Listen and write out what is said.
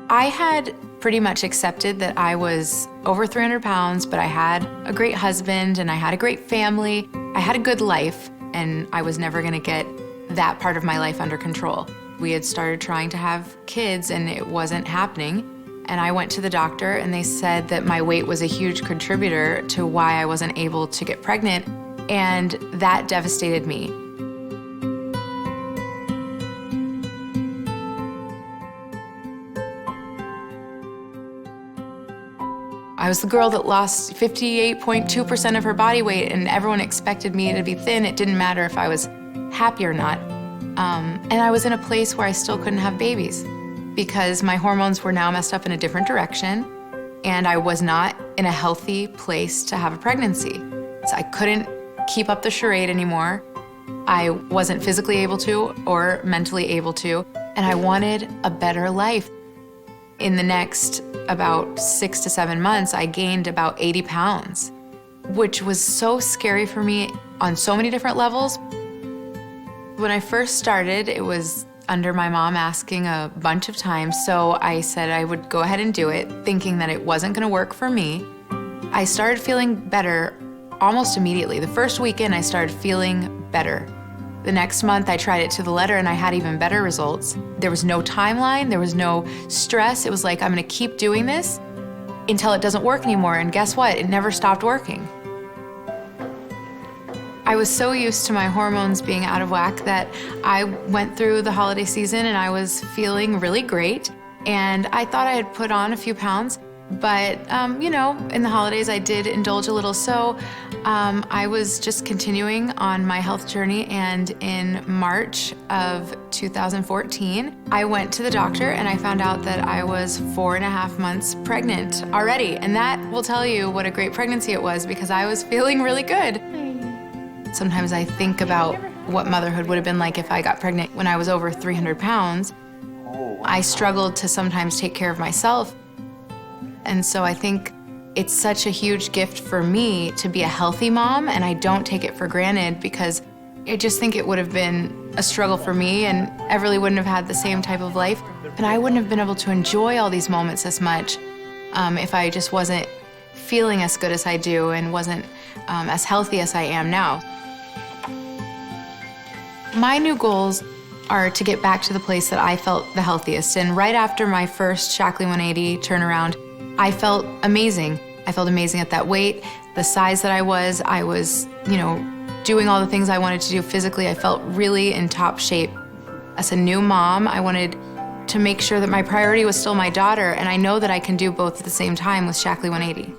I had pretty much accepted that I was over 300 pounds, but I had a great husband and I had a great family. I had a good life, and I was never gonna get that part of my life under control. We had started trying to have kids and it wasn't happening. And I went to the doctor and they said that my weight was a huge contributor to why I wasn't able to get pregnant, and that devastated me. I was the girl that lost 58.2% of her body weight, and everyone expected me to be thin. It didn't matter if I was happy or not. And I was in a place where I still couldn't have babies because my hormones were now messed up in a different direction, and I was not in a healthy place to have a pregnancy. So I couldn't keep up the charade anymore. I wasn't physically able to or mentally able to, and I wanted a better life. In the next about 6 to 7 months, I gained about 80 pounds, which was so scary for me on so many different levels. When I first started, it was under my mom asking a bunch of times, so I said I would go ahead and do it, thinking that it wasn't gonna work for me. I started feeling better almost immediately. The first weekend, I started feeling better. The next month, I tried it to the letter and I had even better results. There was no timeline, there was no stress. It was like, I'm gonna keep doing this until it doesn't work anymore, and guess what? It never stopped working. I was so used to my hormones being out of whack that I went through the holiday season and I was feeling really great. And I thought I had put on a few pounds, but you know, in the holidays I did indulge a little. So I was just continuing on my health journey, and in March of 2014, I went to the doctor and I found out that I was 4.5 months pregnant already. And that will tell you what a great pregnancy it was, because I was feeling really good. Sometimes I think about what motherhood would have been like if I got pregnant when I was over 300 pounds. I struggled to sometimes take care of myself. And so I think it's such a huge gift for me to be a healthy mom, and I don't take it for granted, because I just think it would have been a struggle for me, and Everly wouldn't have had the same type of life, and I wouldn't have been able to enjoy all these moments as much if I just wasn't feeling as good as I do and wasn't as healthy as I am now. My new goals are to get back to the place that I felt the healthiest. And right after my first Shaklee 180 turnaround, I felt amazing. I felt amazing at that weight, the size that I was, you know, doing all the things I wanted to do physically. I felt really in top shape. As a new mom, I wanted to make sure that my priority was still my daughter, and I know that I can do both at the same time with Shaklee 180.